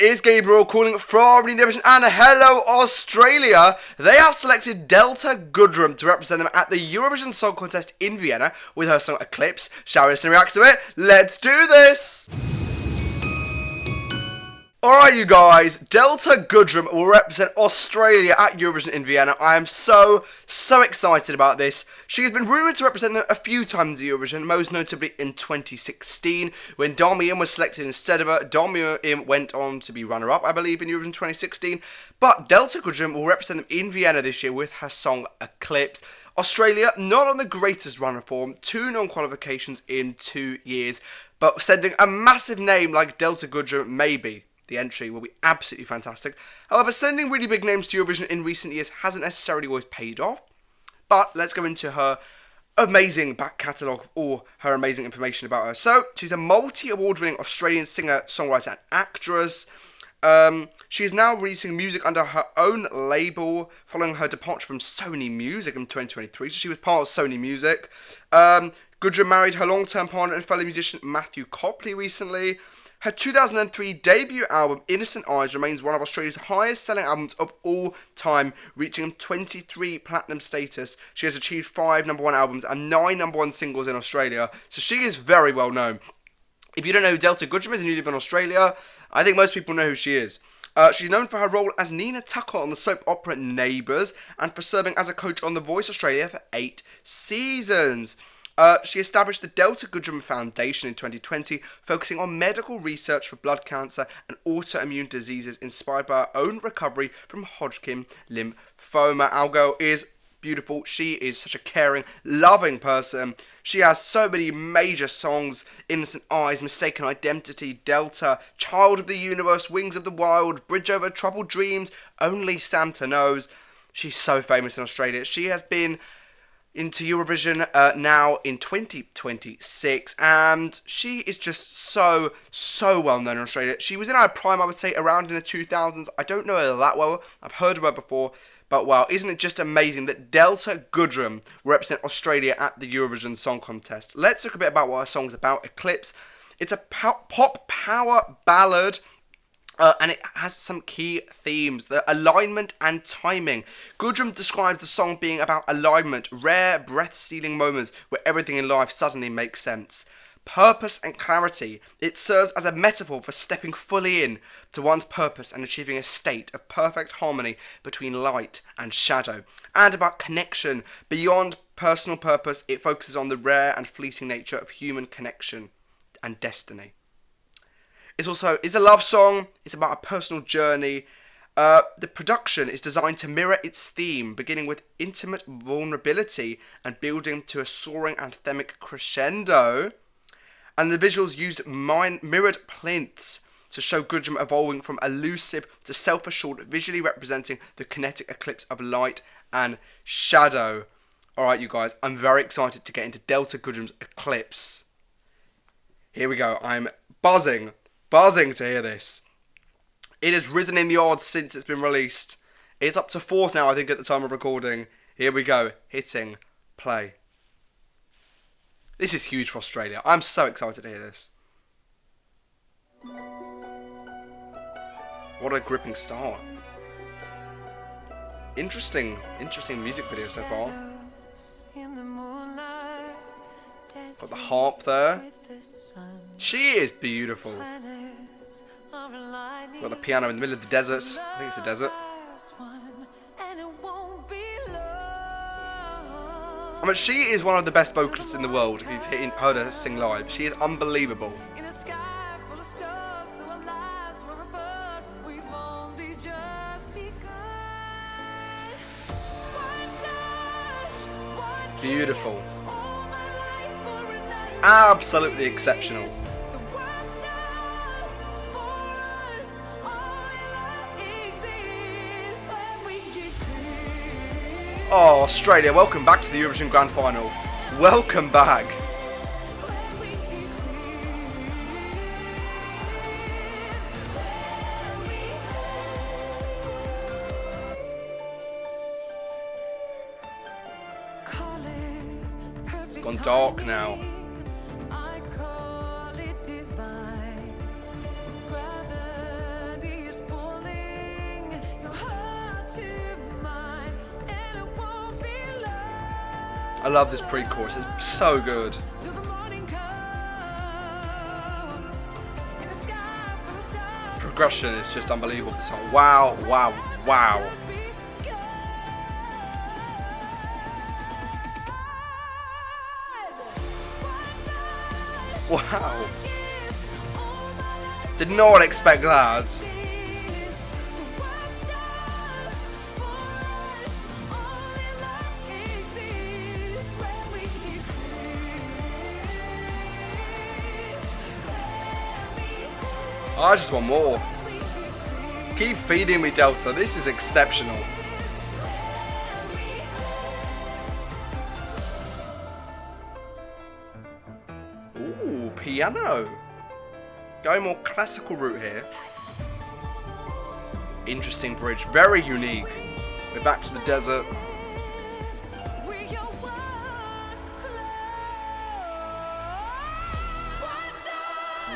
is Gabriel calling from Eurovision, and hello Australia. They have selected Delta Goodrem to represent them at the Eurovision Song Contest in Vienna with her song Eclipse. Shall we listen and react to it? Let's do this! Alright you guys, Delta Goodrem will represent Australia at Eurovision in Vienna. I am so excited about this. She has been rumoured to represent them a few times at Eurovision, most notably in 2016 when Damian was selected instead of her. Damian went on to be runner-up, I believe, in Eurovision 2016. But Delta Goodrem will represent them in Vienna this year with her song Eclipse. Australia, not on the greatest run of form, 2 non-qualifications in 2 years, but sending a massive name like Delta Goodrem, maybe. The entry will be absolutely fantastic. However, sending really big names to Eurovision in recent years hasn't necessarily always paid off. But let's go into her amazing back catalogue, all her amazing information about her. So, she's a multi-award winning Australian singer, songwriter and actress. She is now releasing music under her own label following her departure from Sony Music in 2023. So she was part of Sony Music. Goodrem married her long-term partner and fellow musician Matthew Copley recently. Her 2003 debut album, Innocent Eyes, remains one of Australia's highest-selling albums of all time, reaching 23 platinum status. She has achieved 5 #1 albums and 9 #1 singles in Australia, so she is very well known. If you don't know who Delta Goodrem is and you live in Australia, I think most people know who she is. She's known for her role as Nina Tucker on the soap opera Neighbours and for serving as a coach on The Voice Australia for 8 seasons. She established the Delta Goodrem Foundation in 2020, focusing on medical research for blood cancer and autoimmune diseases inspired by her own recovery from Hodgkin lymphoma. Our girl is beautiful. She is such a caring, loving person. She has so many major songs: Innocent Eyes, Mistaken Identity, Delta, Child of the Universe, Wings of the Wild, Bridge Over Troubled Dreams, Only Santa Knows. She's so famous in Australia. She has been into Eurovision now in 2026, and she is just so well known in Australia. She was in her prime, I would say, around in the 2000s. I don't know her that well. I've heard of her before, but wow, isn't it just amazing that Delta Goodrem will represent Australia at the Eurovision Song Contest? Let's talk a bit about what her song's about. Eclipse. It's a pop power ballad. And it has some key themes: the alignment and timing. Goodrem describes the song being about alignment, rare, breath-stealing moments where everything in life suddenly makes sense. Purpose and clarity. It serves as a metaphor for stepping fully in to one's purpose and achieving a state of perfect harmony between light and shadow. And about connection. Beyond personal purpose, it focuses on the rare and fleeting nature of human connection and destiny. It's a love song. It's about a personal journey. The production is designed to mirror its theme, beginning with intimate vulnerability and building to a soaring anthemic crescendo. And the visuals used mirrored plinths to show Goodrem evolving from elusive to self-assured, visually representing the kinetic eclipse of light and shadow. Alright you guys, I'm very excited to get into Delta Goodrem's Eclipse. Here we go. I'm buzzing to hear this. It has risen in the odds since it's been released. It's up to 4th now, I think, at the time of recording. Here we go, hitting play. This is huge for Australia. I'm so excited to hear this. What a gripping start. Interesting music video so far. Got the harp there. She is beautiful. Got the piano in the middle of the desert. I think it's a desert. I mean, she is one of the best vocalists in the world. If you've heard her sing live, she is unbelievable. Beautiful. Absolutely exceptional. Oh, Australia, welcome back to the Eurovision Grand Final. Welcome back. It's gone dark now. I love this pre-chorus, it's so good. Progression is just unbelievable, this song. Wow, wow, wow. Wow. Did not expect that. I just want more. Keep feeding me, Delta. This is exceptional. Ooh, piano. Going more classical route here. Interesting bridge. Very unique. We're back to the desert.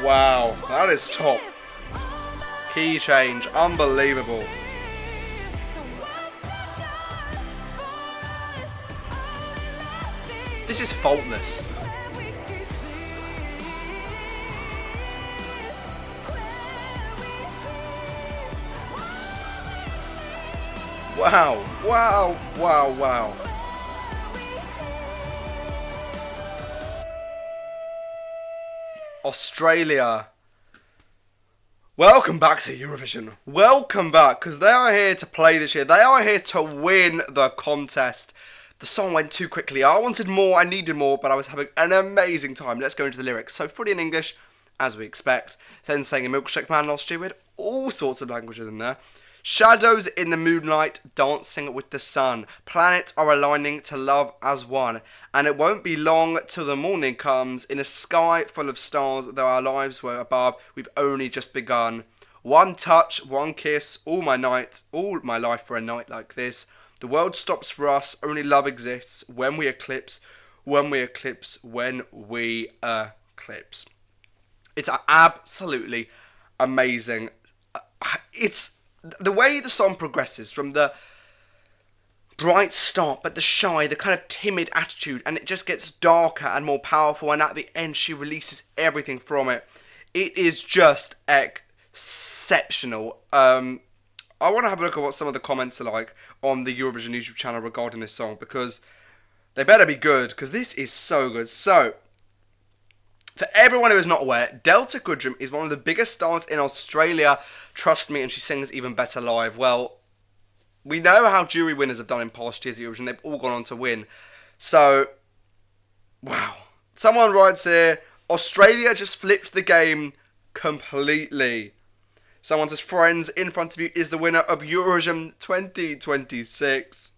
Wow, that is top. Key change, unbelievable. This is faultless. Wow, wow, wow, wow. Australia. Welcome back to Eurovision. Welcome back, because they are here to play this year. They are here to win the contest. The song went too quickly. I wanted more, I needed more, but I was having an amazing time. Let's go into the lyrics. So, fully in English, as we expect. Then saying a Milkshake Man last year with all sorts of languages in there. Shadows in the moonlight, dancing with the sun. Planets are aligning to love as one. And it won't be long till the morning comes. In a sky full of stars, though our lives were above, we've only just begun. One touch, one kiss, all my life for a night like this. The world stops for us, only love exists. When we eclipse, when we eclipse, when we eclipse. It's absolutely amazing. It's the way the song progresses from the bright start, but the shy, the kind of timid attitude, and it just gets darker and more powerful, and at the end she releases everything from it. It is just exceptional. I want to have a look at what some of the comments are like on the Eurovision YouTube channel regarding this song, because they better be good, because this is so good. So, for everyone who is not aware, Delta Goodrem is one of the biggest stars in Australia. Trust me, and she sings even better live. Well, we know how jury winners have done in past years at Eurovision. They've all gone on to win. So, wow. Someone writes here, Australia just flipped the game completely. Someone says, Friends, in front of you is the winner of Eurovision 2026.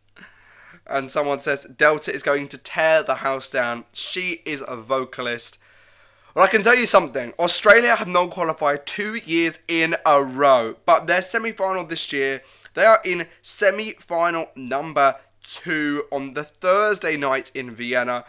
And someone says, Delta is going to tear the house down. She is a vocalist. Well, I can tell you something. Australia have non-qualified 2 years in a row. But their semi-final this year, they are in semi-final number 2 on the Thursday night in Vienna.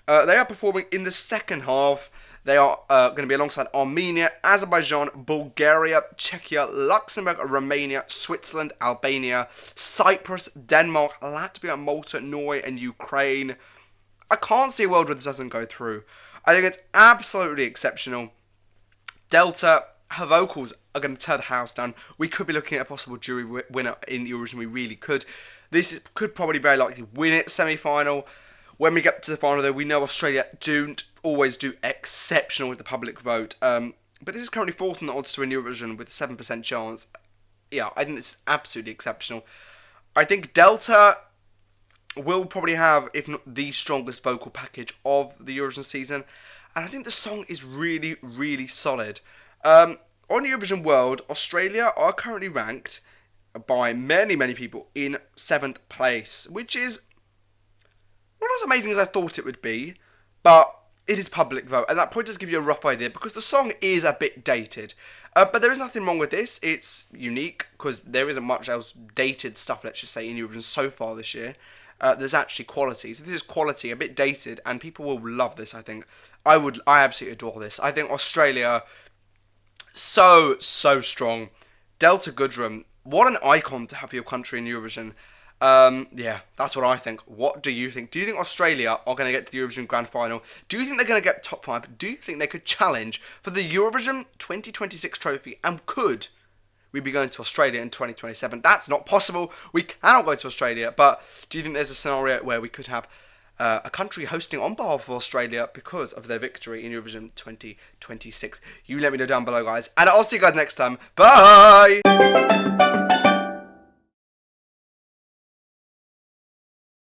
They are performing in the second half. They are going to be alongside Armenia, Azerbaijan, Bulgaria, Czechia, Luxembourg, Romania, Switzerland, Albania, Cyprus, Denmark, Latvia, Malta, Norway, and Ukraine. I can't see a world where this doesn't go through. I think it's absolutely exceptional. Delta, her vocals are going to tear the house down. We could be looking at a possible jury winner in Eurovision. We really could. Could probably very likely win it semi-final. When we get to the final, though, we know Australia don't always do exceptional with the public vote. But this is currently fourth on the odds to win Eurovision with a 7% chance. Yeah, I think this is absolutely exceptional. I think Delta will probably have, if not the strongest vocal package of the Eurovision season. And I think the song is really, really solid. On Eurovision World, Australia are currently ranked by many, many people in 7th place, which is not as amazing as I thought it would be, but it is public vote, and that probably does give you a rough idea, because the song is a bit dated. But there is nothing wrong with this. It's unique, because there isn't much else dated stuff, let's just say, in Eurovision so far this year. There's actually quality. So this is quality, a bit dated, and people will love this, I think. I absolutely adore this. I think Australia, so strong. Delta Goodrem, what an icon to have for your country in Eurovision. Yeah, that's what I think. What do you think? Do you think Australia are going to get to the Eurovision Grand Final? Do you think they're going to get top 5? Do you think they could challenge for the Eurovision 2026 trophy? And could we be going to Australia in 2027? That's not possible. We cannot go to Australia. But do you think there's a scenario where we could have a country hosting on behalf of Australia because of their victory in Eurovision 2026? You let me know down below, guys. And I'll see you guys next time. Bye!